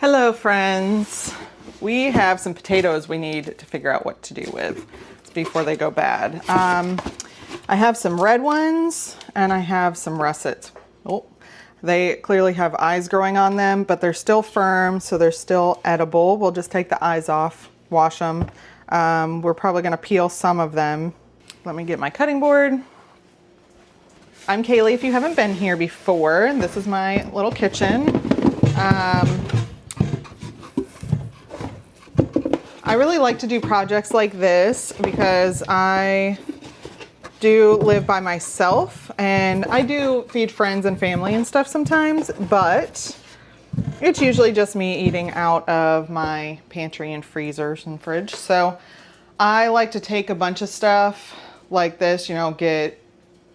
Hello friends. We have some potatoes we need to figure out what to do with before they go bad. I have some red ones and I have some russets. Oh, they clearly have eyes growing on them, but they're still firm, so they're still edible. We'll just take the eyes off, wash them. We're probably gonna peel some of them. Let me get my cutting board. I'm Kaylee if you haven't been here before. This is my little kitchen. I really like to do projects like this because I do live by myself and I do feed friends and family and stuff sometimes, but it's usually just me eating out of my pantry and freezers and fridge. So I like to take a bunch of stuff like this, you know, get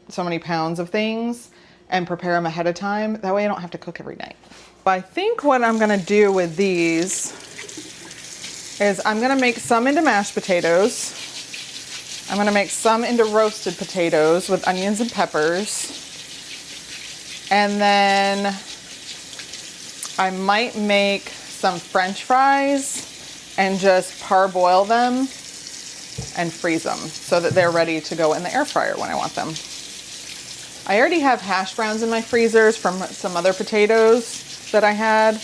so many pounds of things and prepare them ahead of time. That way I don't have to cook every night. I think what I'm gonna do with these is I'm gonna make some into mashed potatoes. I'm gonna make some into roasted potatoes with onions and peppers. And then I might make some French fries and just parboil them and freeze them so that they're ready to go in the air fryer when I want them. I already have hash browns in my freezers from some other potatoes that I had.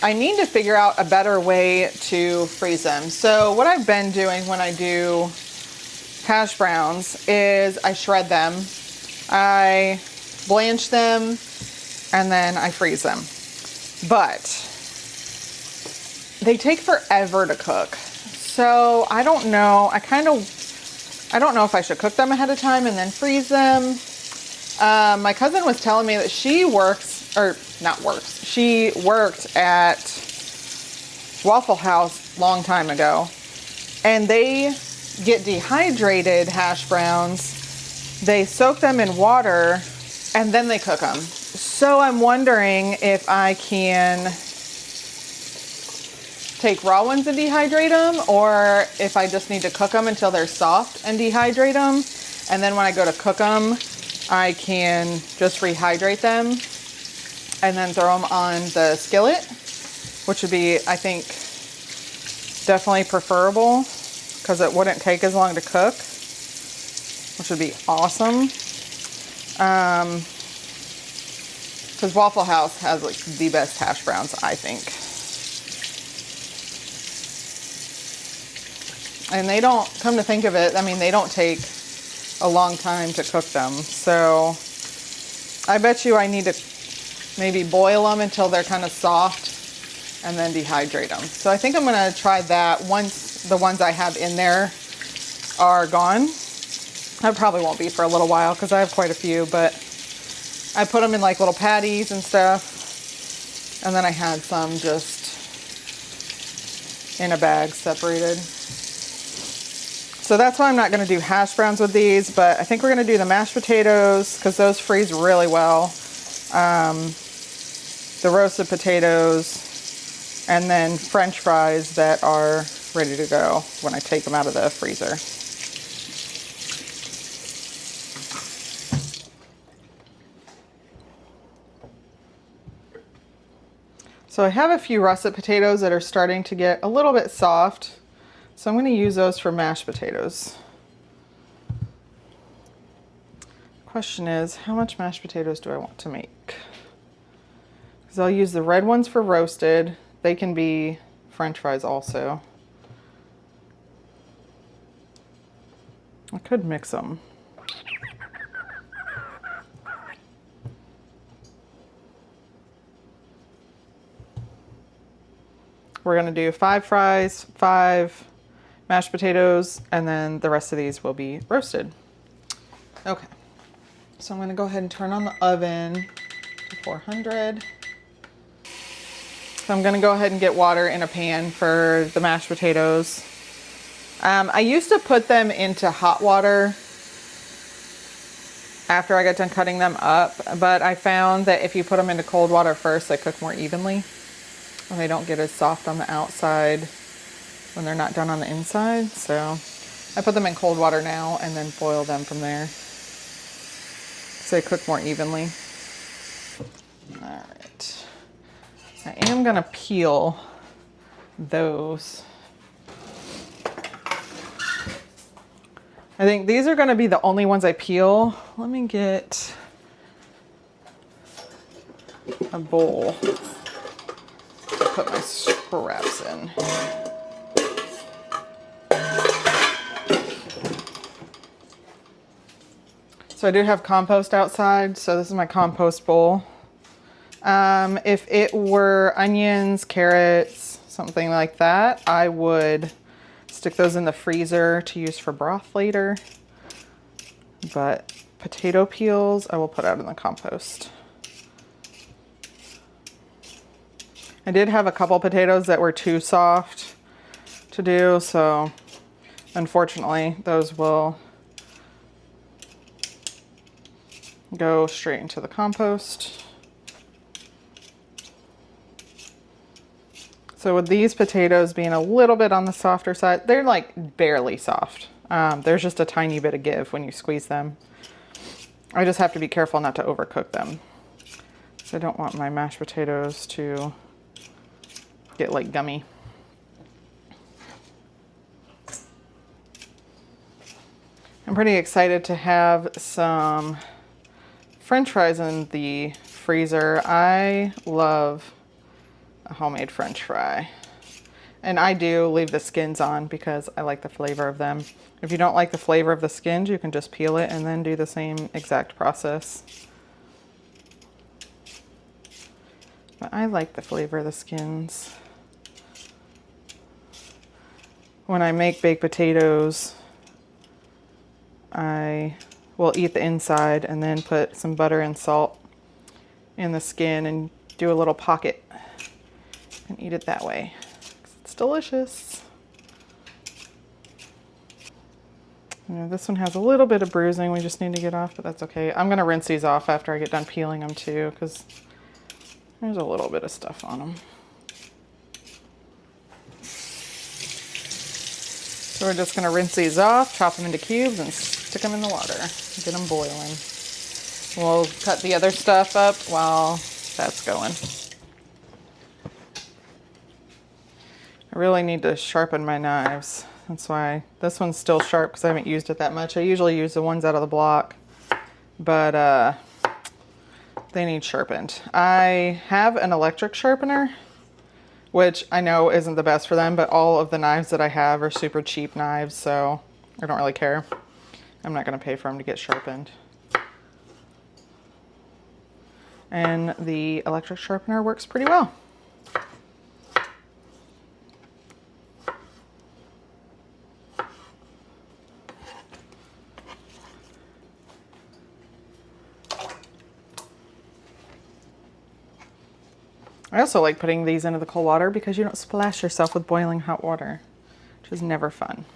I need to figure out a better way to freeze them. So what I've been doing when I do hash browns is I shred them, I blanch them, and then I freeze them. But they take forever to cook. So I don't know, I don't know if I should cook them ahead of time and then freeze them. My cousin was telling me that she she worked at Waffle House a long time ago, and they get dehydrated hash browns. They soak them in water and then they cook them. So I'm wondering if I can take raw ones and dehydrate them, or if I just need to cook them until they're soft and dehydrate them. And then when I go to cook them, I can just rehydrate them and then throw them on the skillet, which would be, I think, definitely preferable because it wouldn't take as long to cook, which would be awesome. Because Waffle House has like the best hash browns, I think. And they don't, come to think of it, I mean, they don't take a long time to cook them. So I bet you I need to maybe boil them until they're kind of soft and then dehydrate them. So I think I'm gonna try that once the ones I have in there are gone. That probably won't be for a little while because I have quite a few, but I put them in like little patties and stuff. And then I had some just in a bag separated. So that's why I'm not gonna do hash browns with these, but I think we're gonna do the mashed potatoes because those freeze really well. The roasted potatoes, and then French fries that are ready to go when I take them out of the freezer. So I have a few russet potatoes that are starting to get a little bit soft. So I'm going to use those for mashed potatoes. Question is, how much mashed potatoes do I want to make? Because I'll use the red ones for roasted. They can be French fries also. I could mix them. We're going to do 5 fries, 5 mashed potatoes, and then the rest of these will be roasted. Okay, so I'm going to go ahead and turn on the oven to 400. So I'm going to go ahead and get water in a pan for the mashed potatoes. I used to put them into hot water after I got done cutting them up, but I found that if you put them into cold water first, they cook more evenly. And they don't get as soft on the outside when they're not done on the inside. So I put them in cold water now and then boil them from there, so they cook more evenly. All right. am gonna peel those. I think these are gonna be the only ones I peel. Let me get a bowl to put my scraps in. So I do have compost outside, so this is my compost bowl. If it were onions, carrots, something like that, I would stick those in the freezer to use for broth later. But potato peels, I will put out in the compost. I did have a couple potatoes that were too soft to do, so unfortunately those will go straight into the compost. So with these potatoes being a little bit on the softer side, they're like barely soft. There's just a tiny bit of give when you squeeze them. I just have to be careful not to overcook them. So I don't want my mashed potatoes to get like gummy. I'm pretty excited to have some French fries in the freezer. I love a homemade French fry. And I do leave the skins on because I like the flavor of them. If you don't like the flavor of the skins, you can just peel it and then do the same exact process. But I like the flavor of the skins. When I make baked potatoes, I will eat the inside and then put some butter and salt in the skin and do a little pocket and eat it that way. It's delicious. You know, this one has a little bit of bruising we just need to get off, but that's okay. I'm gonna rinse these off after I get done peeling them too, because there's a little bit of stuff on them. So we're just gonna rinse these off, chop them into cubes, and stick them in the water. Get them boiling. We'll cut the other stuff up while that's going. I really need to sharpen my knives. That's why this one's still sharp, because I haven't used it that much. I usually use the ones out of the block, but they need sharpened. I have an electric sharpener, which I know isn't the best for them, but all of the knives that I have are super cheap knives, so I don't really care. I'm not going to pay for them to get sharpened. And the electric sharpener works pretty well. I also like putting these into the cold water because you don't splash yourself with boiling hot water, which is never fun.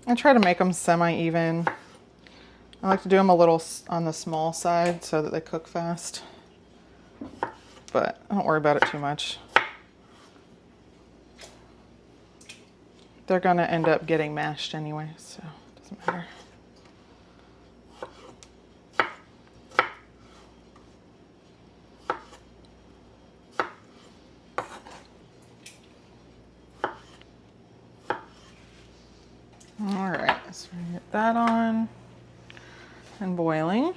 I try to make them semi-even. I like to do them a little on the small side so that they cook fast, but don't worry about it too much. They're gonna end up getting mashed anyway, so it doesn't matter. All right, so we get that on and boiling. I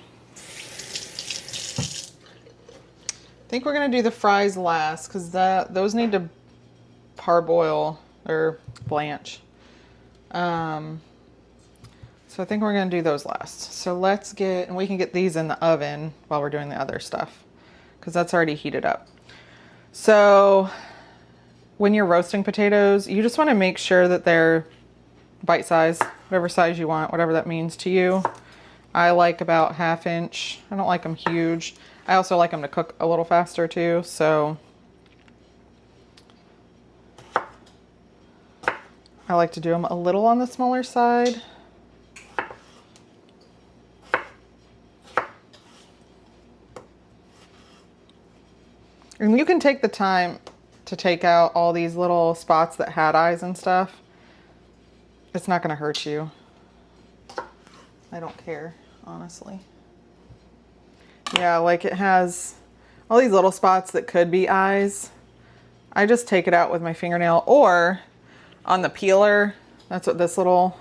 think we're gonna do the fries last because those need to parboil or blanch. So I think we're gonna do those last. So let's get, and we can get these in the oven while we're doing the other stuff because that's already heated up. So when you're roasting potatoes, you just wanna make sure that they're bite size, whatever size you want, whatever that means to you. I like about 1/2 inch. I don't like them huge. I also like them to cook a little faster too, so I like to do them a little on the smaller side. And you can take the time to take out all these little spots that had eyes and stuff. It's not going to hurt you. I don't care, honestly. Yeah, like it has all these little spots that could be eyes. I just take it out with my fingernail, or on the peeler. That's what this little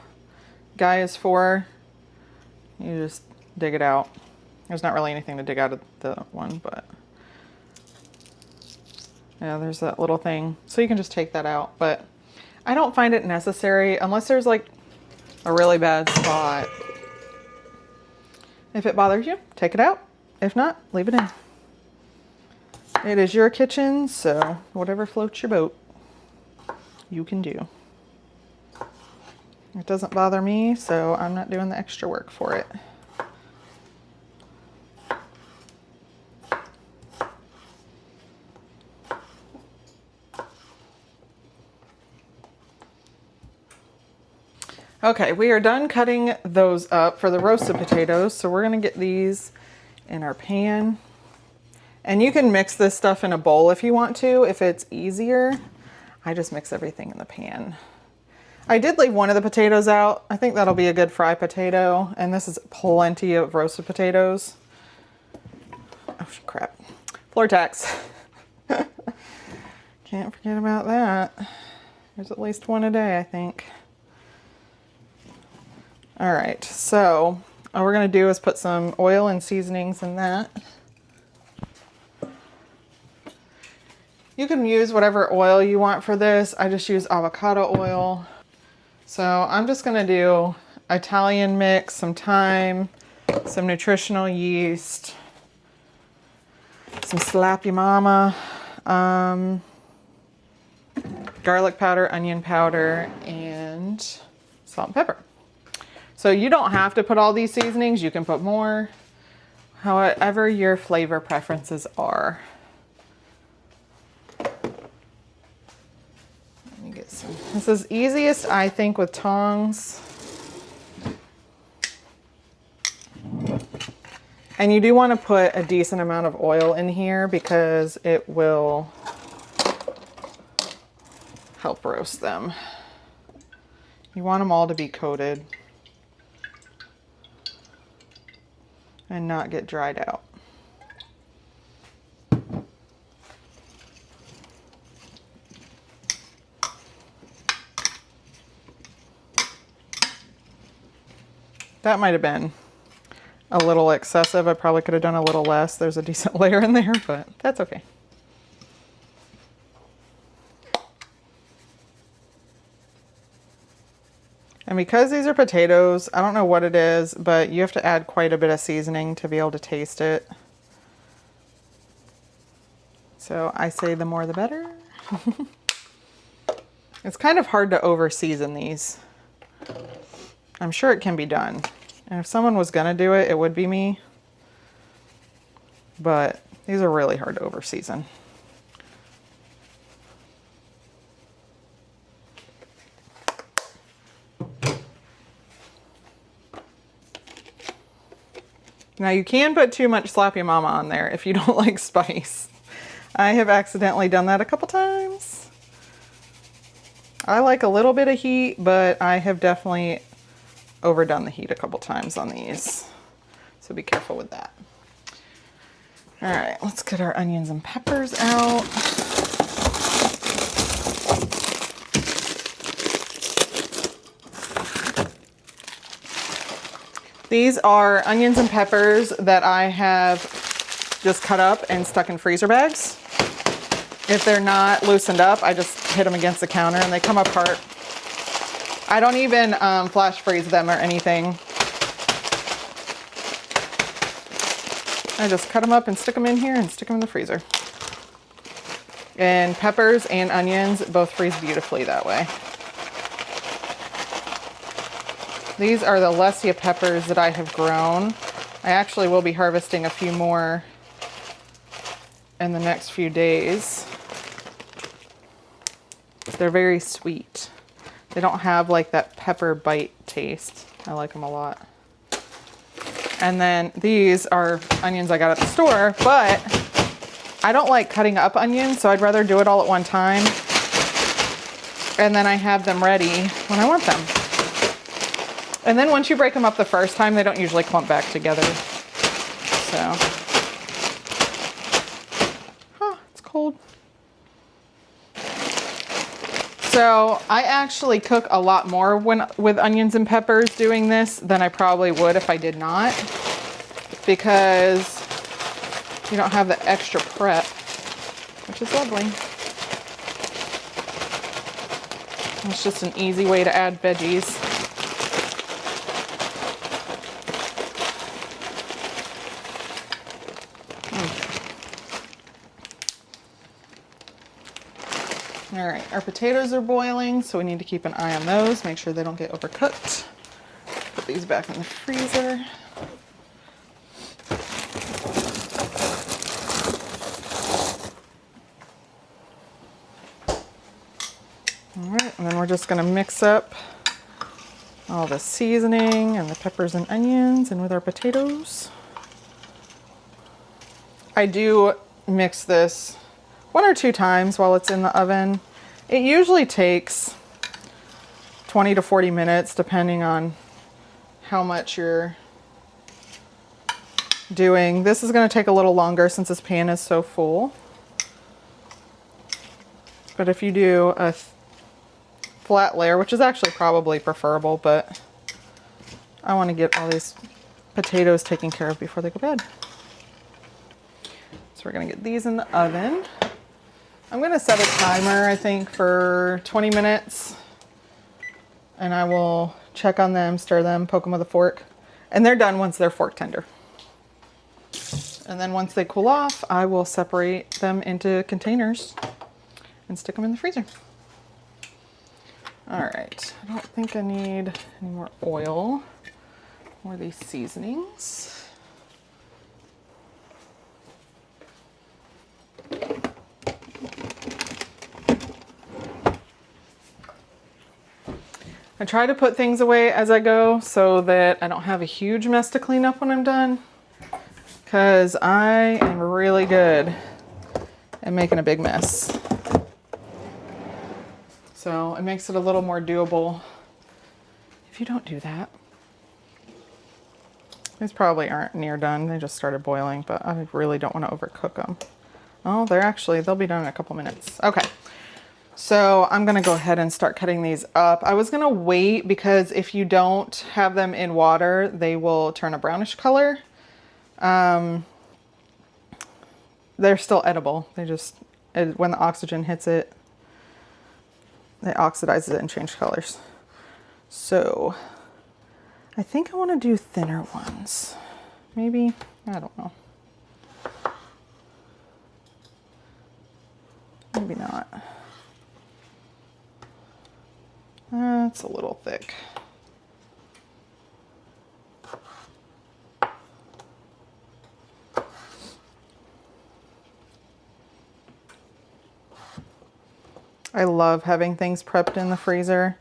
guy is for. You just dig it out. There's not really anything to dig out of the one, but yeah, there's that little thing. So you can just take that out, but I don't find it necessary unless there's like a really bad spot. If it bothers you, take it out. If not, leave it in. It is your kitchen, so whatever floats your boat, you can do. It doesn't bother me, so I'm not doing the extra work for it. Okay, we are done cutting those up for the roasted potatoes, so we're gonna get these in our pan. And you can mix this stuff in a bowl if you want to, if it's easier. I just mix everything in the pan. I did leave one of the potatoes out. I think that'll be a good fry potato, and this is plenty of roasted potatoes. Oh crap, floor tax. Can't forget about that. There's at least one a day, I think. All right, so all we're gonna do is put some oil and seasonings in that. You can use whatever oil you want for this. I just use avocado oil. So I'm just gonna do Italian mix, some thyme, some nutritional yeast, some Slap Ya Mama, garlic powder, onion powder, and salt and pepper. So you don't have to put all these seasonings. You can put more, however your flavor preferences are. Let me get some. This is easiest, I think, with tongs. And you do want to put a decent amount of oil in here because it will help roast them. You want them all to be coated and not get dried out. That might have been a little excessive. I probably could have done a little less. There's a decent layer in there, but that's okay. And because these are potatoes, I don't know what it is, but you have to add quite a bit of seasoning to be able to taste it. So I say the more the better. It's kind of hard to over season these. I'm sure it can be done. And if someone was gonna do it, it would be me. But these are really hard to over season. Now you can put too much Slap Ya Mama on there if you don't like spice. I have accidentally done that a couple times. I like a little bit of heat, but I have definitely overdone the heat a couple times on these. So be careful with that. All right, let's get our onions and peppers out. These are onions and peppers that I have just cut up and stuck in freezer bags. If they're not loosened up, I just hit them against the counter and they come apart. I don't even flash freeze them or anything. I just cut them up and stick them in here and stick them in the freezer. And peppers and onions both freeze beautifully that way. These are the Lesia peppers that I have grown. I actually will be harvesting a few more in the next few days. They're very sweet. They don't have like that pepper bite taste. I like them a lot. And then these are onions I got at the store, but I don't like cutting up onions, so I'd rather do it all at one time. And then I have them ready when I want them. And then once you break them up the first time, they don't usually clump back together. So So I actually cook a lot more with onions and peppers doing this than I probably would if I did not, because you don't have the extra prep, which is lovely. It's just an easy way to add veggies. All right, our potatoes are boiling, so we need to keep an eye on those, make sure they don't get overcooked. Put these back in the freezer. All right, and then we're just gonna mix up all the seasoning and the peppers and onions and with our potatoes. I do mix this 1 or 2 times while it's in the oven. It usually takes 20 to 40 minutes depending on how much you're doing. This is going to take a little longer since this pan is so full. But if you do a flat layer, which is actually probably preferable, but I want to get all these potatoes taken care of before they go to bed. So we're going to get these in the oven. I'm going to set a timer, I think, for 20 minutes. And I will check on them, stir them, poke them with a fork. And they're done once they're fork tender. And then once they cool off, I will separate them into containers and stick them in the freezer. All right, I don't think I need any more oil or these seasonings. I try to put things away as I go so that I don't have a huge mess to clean up when I'm done, because I am really good at making a big mess. So it makes it a little more doable if you don't do that. These probably aren't near done. They just started boiling, but I really don't want to overcook them. Oh, they'll be done in a couple minutes. Okay. So I'm gonna go ahead and start cutting these up. I was gonna wait because if you don't have them in water, they will turn a brownish color. They're still edible. They just, when the oxygen hits it, it oxidizes it and changes colors. So I think I wanna do thinner ones. Maybe, I don't know. Maybe not. That's a little thick. I love having things prepped in the freezer.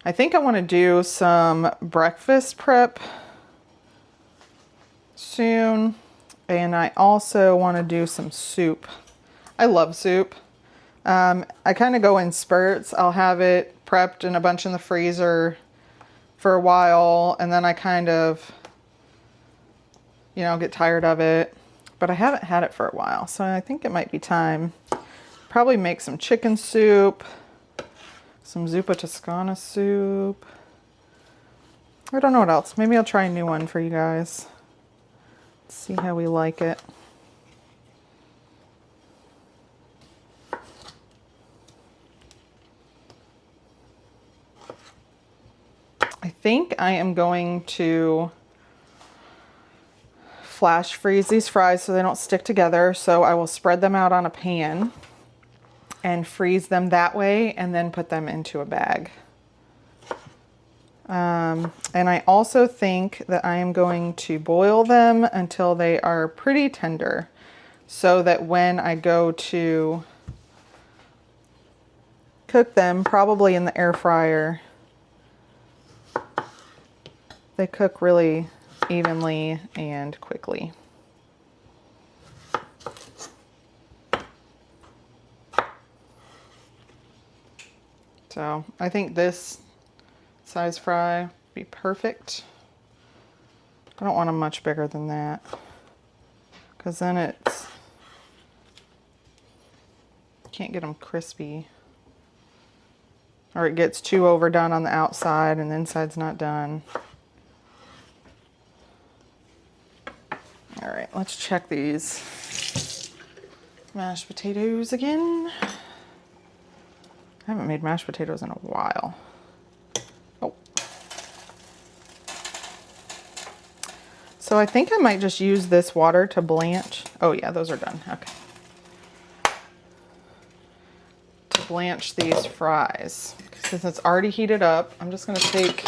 I think I want to do some breakfast prep soon. And I also want to do some soup. I love soup. I kind of go in spurts. I'll have it prepped and a bunch in the freezer for a while, and then I kind of, you know, get tired of it. But I haven't had it for a while, so I think it might be time. Probably make some chicken soup, some zuppa toscana soup. I don't know what else. Maybe I'll try a new one for you guys. See how we like it. I think I am going to flash freeze these fries so they don't stick together. So I will spread them out on a pan and freeze them that way and then put them into a bag. And I also think that I am going to boil them until they are pretty tender so that when I go to cook them, probably in the air fryer, they cook really evenly and quickly. So I think this size fry would be perfect. I don't want them much bigger than that, because then it's, can't get them crispy. or it gets too overdone on the outside and the inside's not done. All right, let's check these mashed potatoes again. I haven't made mashed potatoes in a while. Oh. So I think I might just use this water to blanch. Oh yeah, those are done. Okay. To blanch these fries. Since it's already heated up, I'm just gonna take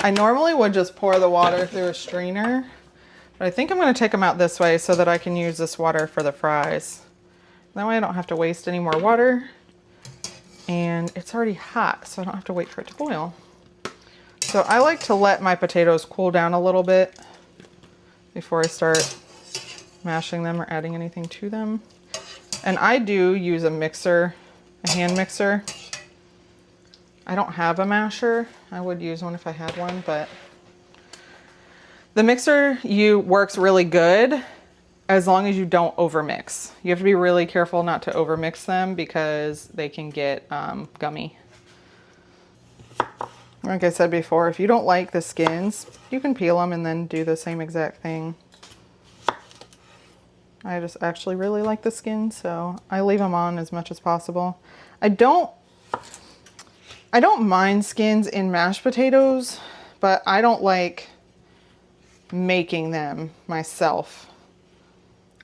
I normally would just pour the water through a strainer, but I think I'm going to take them out this way so that I can use this water for the fries. That way I don't have to waste any more water, and it's already hot, so I don't have to wait for it to boil. So I like to let my potatoes cool down a little bit before I start mashing them or adding anything to them. And I do use a mixer, a hand mixer. I don't have a masher. I would use one if I had one, but the mixer works really good as long as you don't overmix. You have to be really careful not to overmix them because they can get gummy. Like I said before, if you don't like the skins, you can peel them and then do the same exact thing. I just actually really like the skins, so I leave them on as much as possible. I don't mind skins in mashed potatoes, but I don't like making them myself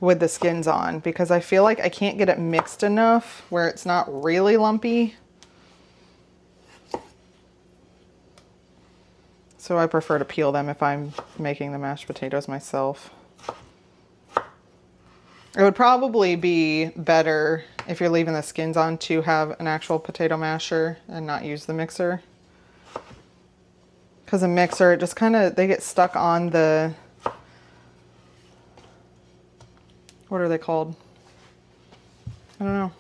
with the skins on because I feel like I can't get it mixed enough where it's not really lumpy. So I prefer to peel them if I'm making the mashed potatoes myself. It would probably be better if you're leaving the skins on to have an actual potato masher and not use the mixer. Because a mixer, it just kind of, they get stuck on the, what are they called? I don't know.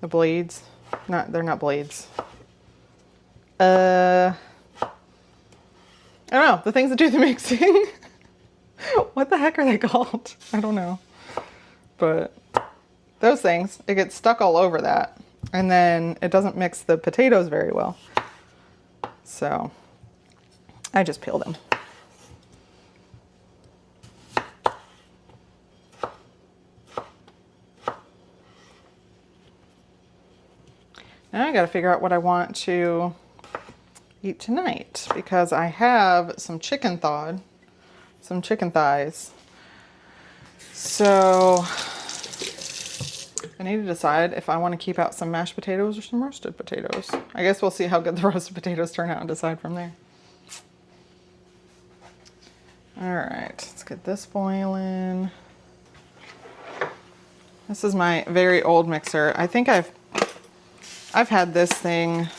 The blades? They're not blades. I don't know, the things that do the mixing. What the heck are they called? I don't know. But those things, it gets stuck all over that. And then it doesn't mix the potatoes very well. So I just peel them. Now I gotta figure out what I want to eat tonight because I have some chicken thawed. Some chicken thighs. So I need to decide if I want to keep out some mashed potatoes or some roasted potatoes. I guess we'll see how good the roasted potatoes turn out and decide from there. All right, let's get this boiling. This is my very old mixer. I think I've had this thing,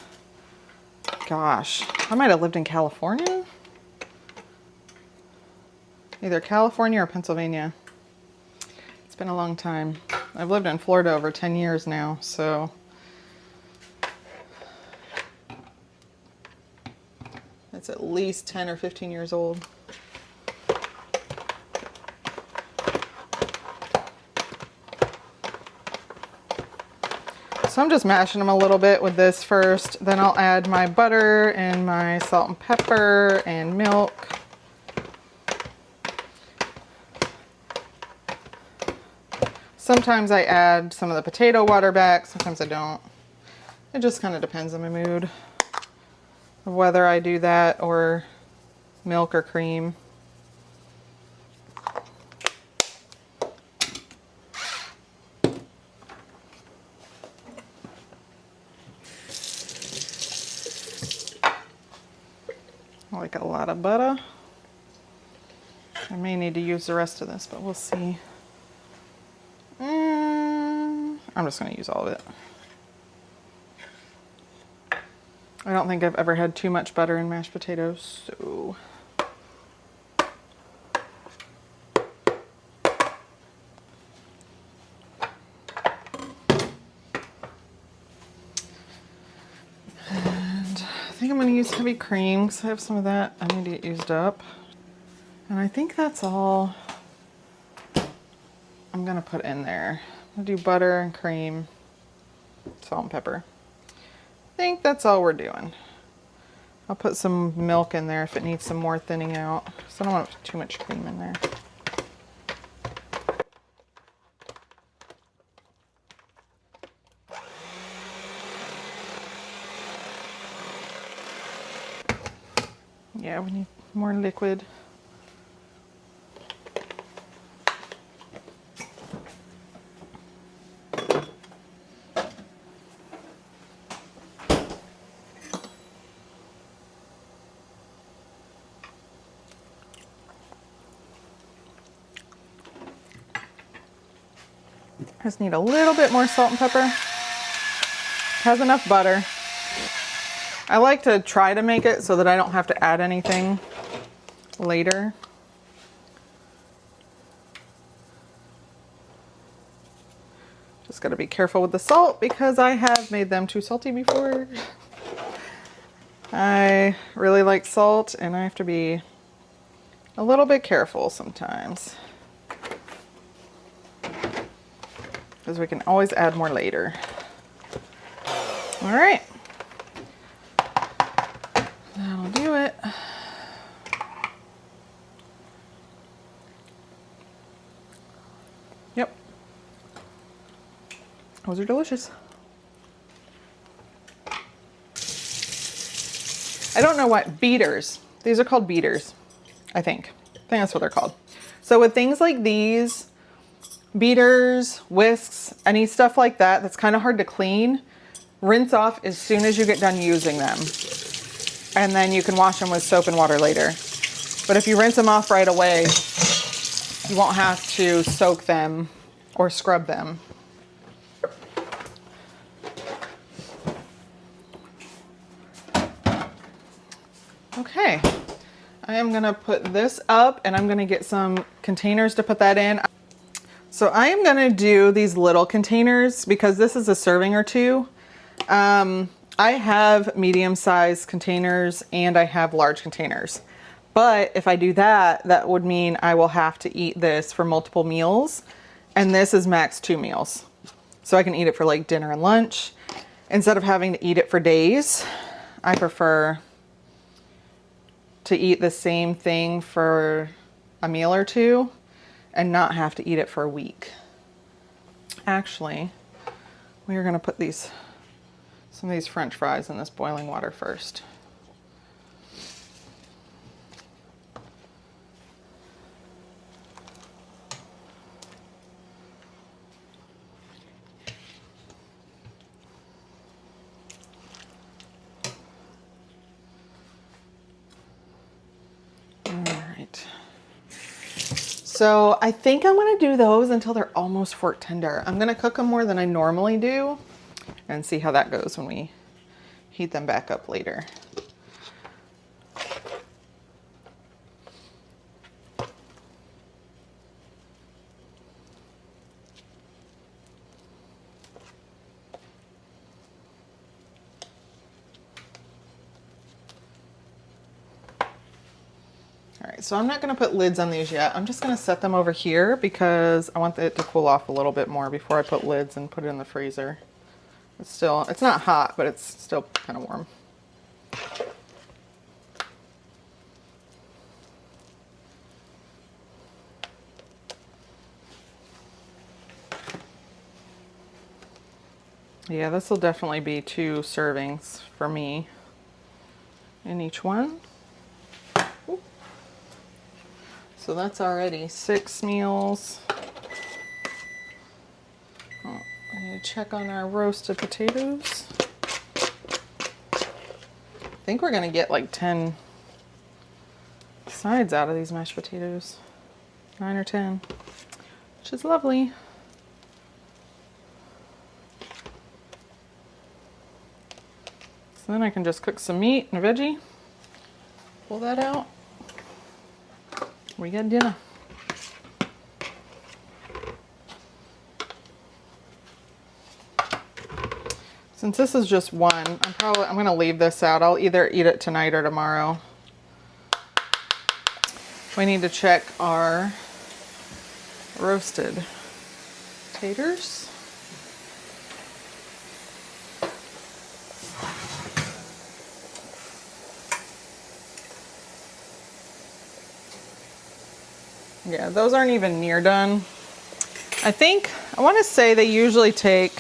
gosh, I might have lived in California. Either California or Pennsylvania. It's been a long time. I've lived in Florida over 10 years now, so. It's at least 10 or 15 years old. So I'm just mashing them a little bit with this first, then I'll add my butter and my salt and pepper and milk. Sometimes I add some of the potato water back, sometimes I don't. It just kind of depends on my mood of whether I do that or milk or cream. I like a lot of butter. I may need to use the rest of this, but we'll see. I'm just going to use all of it. I don't think I've ever had too much butter in mashed potatoes, so. And I think I'm going to use heavy cream because I have some of that I need to get used up. And I think that's all I'm gonna put in there. I'm gonna do butter and cream, salt and pepper. I think that's all we're doing. I'll put some milk in there if it needs some more thinning out. So I don't want too much cream in there. Yeah, we need more liquid. Just need a little bit more salt and pepper. Has enough butter. I like to try to make it so that I don't have to add anything later. Just gotta be careful with the salt because I have made them too salty before. I really like salt and I have to be a little bit careful sometimes, because we can always add more later. All right, that'll do it. Yep, those are delicious. I don't know what, beaters. These are called beaters, I think. I think that's what they're called. So with things like these, beaters, whisks, any stuff like that that's kind of hard to clean, rinse off as soon as you get done using them. And then you can wash them with soap and water later. But if you rinse them off right away, you won't have to soak them or scrub them. Okay, I am gonna put this up and I'm gonna get some containers to put that in. So I am gonna do these little containers because this is a serving or two. I have medium-sized containers and I have large containers. But if I do that, that would mean I will have to eat this for multiple meals. And this is max 2 meals. So I can eat it for like dinner and lunch. Instead of having to eat it for days, I prefer to eat the same thing for a meal or two and not have to eat it for a week. Actually, we are gonna put some of these French fries in this boiling water first. So I think I'm gonna do those until they're almost fork tender. I'm gonna cook them more than I normally do and see how that goes when we heat them back up later. All right, so I'm not gonna put lids on these yet. I'm just gonna set them over here because I want it to cool off a little bit more before I put lids and put it in the freezer. It's not hot, but it's still kind of warm. Yeah, this will definitely be 2 servings for me in each one. Ooh. So that's already 6 meals. Oh, I need to check on our roasted potatoes. I think we're gonna get like 10 sides out of these mashed potatoes. 9 or 10, which is lovely. So then I can just cook some meat and a veggie. Pull that out. We got dinner. Since this is just one, I'm gonna leave this out. I'll either eat it tonight or tomorrow. We need to check our roasted taters. Yeah, those aren't even near done. I want to say they usually take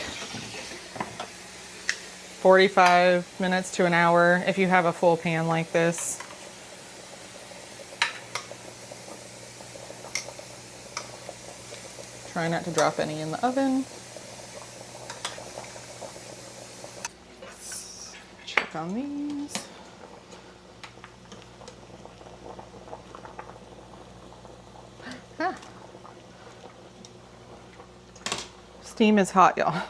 45 minutes to an hour if you have a full pan like this. Try not to drop any in the oven. Let's check on these. Ah. Steam is hot, y'all.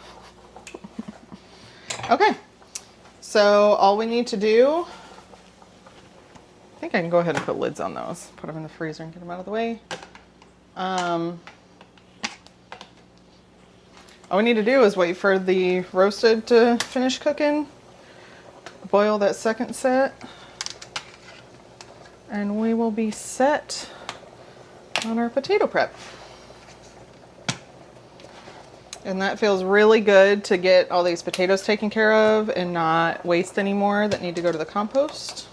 Okay, so all we need to do, I think I can go ahead and put lids on those, put them in the freezer and get them out of the way. All we need to do is wait for the roasted to finish cooking, boil that second set, and we will be set on our potato prep. And that feels really good to get all these potatoes taken care of and not waste any more that need to go to the compost.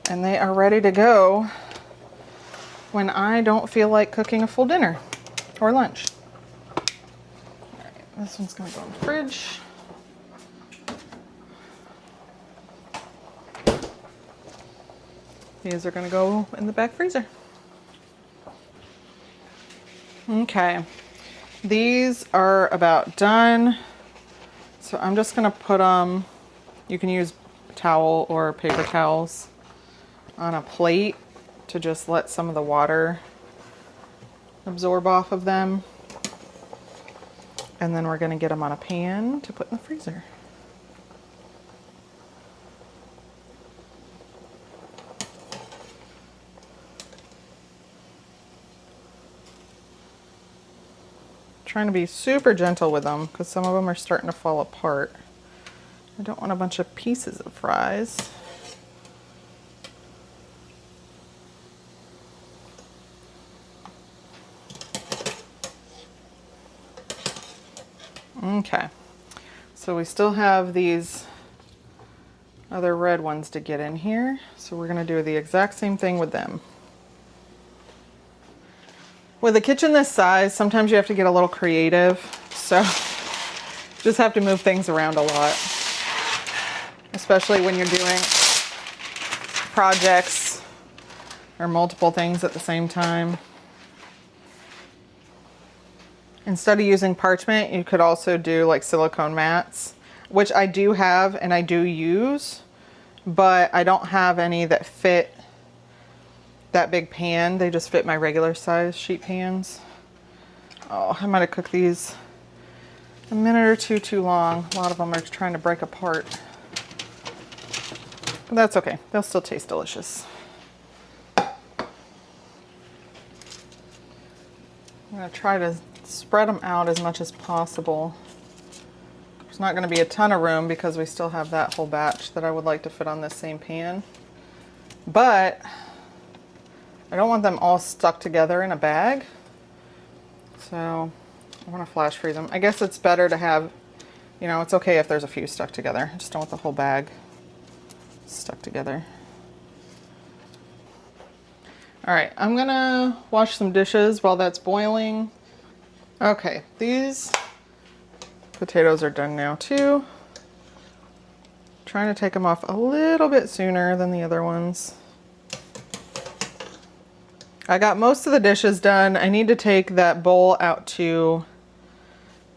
And they are ready to go when I don't feel like cooking a full dinner or lunch. All right, this one's gonna go in the fridge. These are gonna go in the back freezer. Okay, these are about done. So I'm just gonna put them, you can use towel or paper towels, on a plate to just let some of the water absorb off of them. And then we're gonna get them on a pan to put in the freezer. Trying to be super gentle with them because some of them are starting to fall apart. I don't want a bunch of pieces of fries. Okay, so we still have these other red ones to get in here. So we're gonna do the exact same thing with them. With a kitchen this size, sometimes you have to get a little creative. So just have to move things around a lot, especially when you're doing projects or multiple things at the same time. Instead of using parchment, you could also do like silicone mats, which I do have and I do use, but I don't have any that fit that big pan. They just fit my regular size sheet pans. Oh, I might have cooked these a minute or two too long. A lot of them are trying to break apart. But that's okay. They'll still taste delicious. I'm gonna try to spread them out as much as possible. There's not gonna be a ton of room because we still have that whole batch that I would like to fit on this same pan. But I don't want them all stuck together in a bag. So I want to flash freeze them. I guess it's better to have, you know, it's okay if there's a few stuck together. I just don't want the whole bag stuck together. All right, I'm gonna wash some dishes while that's boiling. Okay, these potatoes are done now too. Trying to take them off a little bit sooner than the other ones. I got most of the dishes done. I need to take that bowl out to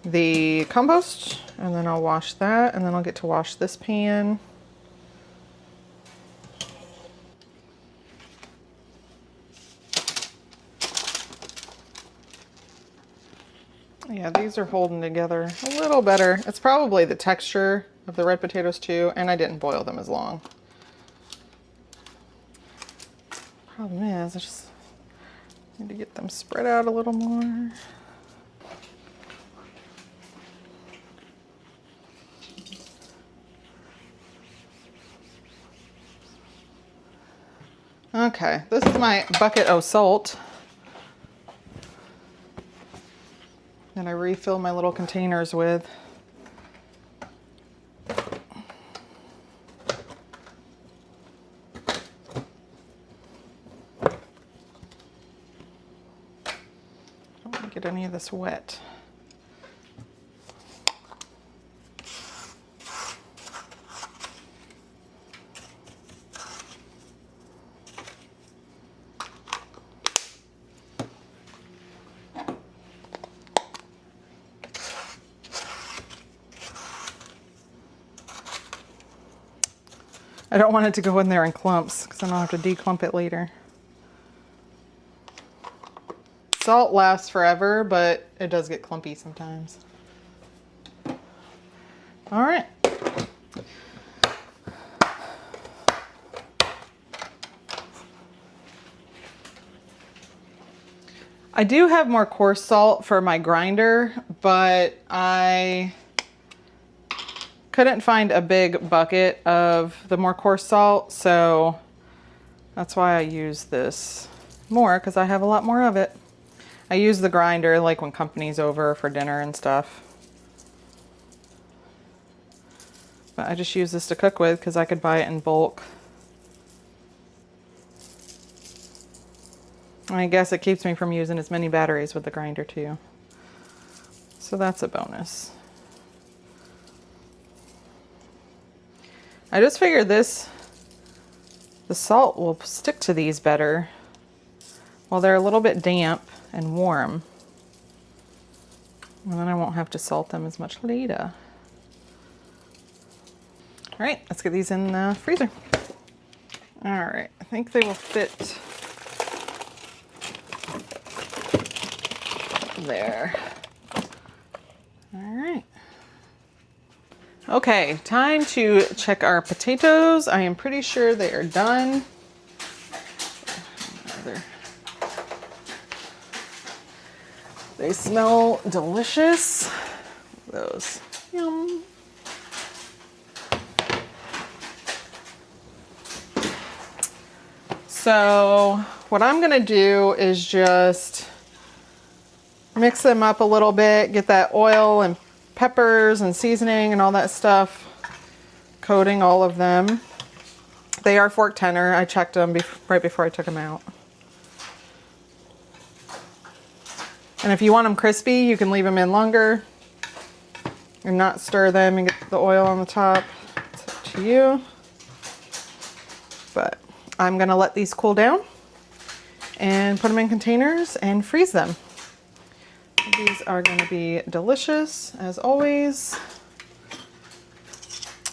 the compost and then I'll wash that and then I'll get to wash this pan. Yeah, these are holding together a little better. It's probably the texture of the red potatoes too, and I didn't boil them as long. Problem is, I just need to get them spread out a little more. Okay, this is my bucket of salt. that I refill my little containers with. Don't want to get any of this wet. I don't want it to go in there in clumps because then I'll have to declump it later. Salt lasts forever, but it does get clumpy sometimes. All right. I do have more coarse salt for my grinder, but I couldn't find a big bucket of the more coarse salt, so that's why I use this more, because I have a lot more of it. I use the grinder like when company's over for dinner and stuff. But I just use this to cook with because I could buy it in bulk. And I guess it keeps me from using as many batteries with the grinder too. So that's a bonus. I just figured the salt will stick to these better while they're a little bit damp and warm. And then I won't have to salt them as much later. All right, let's get these in the freezer. All right, I think they will fit there. All right. Okay, time to check our potatoes. I am pretty sure they are done. They smell delicious. Those. Yum. So what I'm gonna do is just mix them up a little bit, get that oil and peppers and seasoning and all that stuff, coating all of them. They are fork tender. I checked them right before I took them out. And if you want them crispy, you can leave them in longer and not stir them and get the oil on the top. It's up to you. But I'm gonna let these cool down and put them in containers and freeze them. These are going to be delicious as always.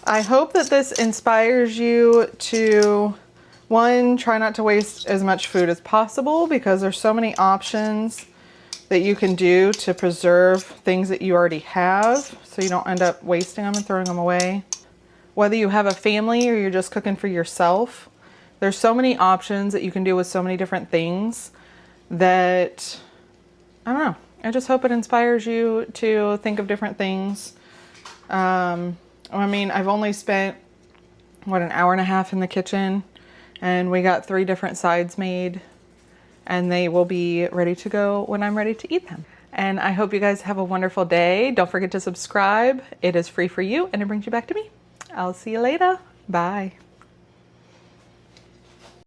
I hope that this inspires you to, one, try not to waste as much food as possible, because there's so many options that you can do to preserve things that you already have, so you don't end up wasting them and throwing them away. Whether you have a family or you're just cooking for yourself, there's so many options that you can do with so many different things that, I don't know. I just hope it inspires you to think of different things. I mean, I've only spent, what, an hour and a half in the kitchen, and we got 3 different sides made, and they will be ready to go when I'm ready to eat them. And I hope you guys have a wonderful day. Don't forget to subscribe. It is free for you, and it brings you back to me. I'll see you later. Bye.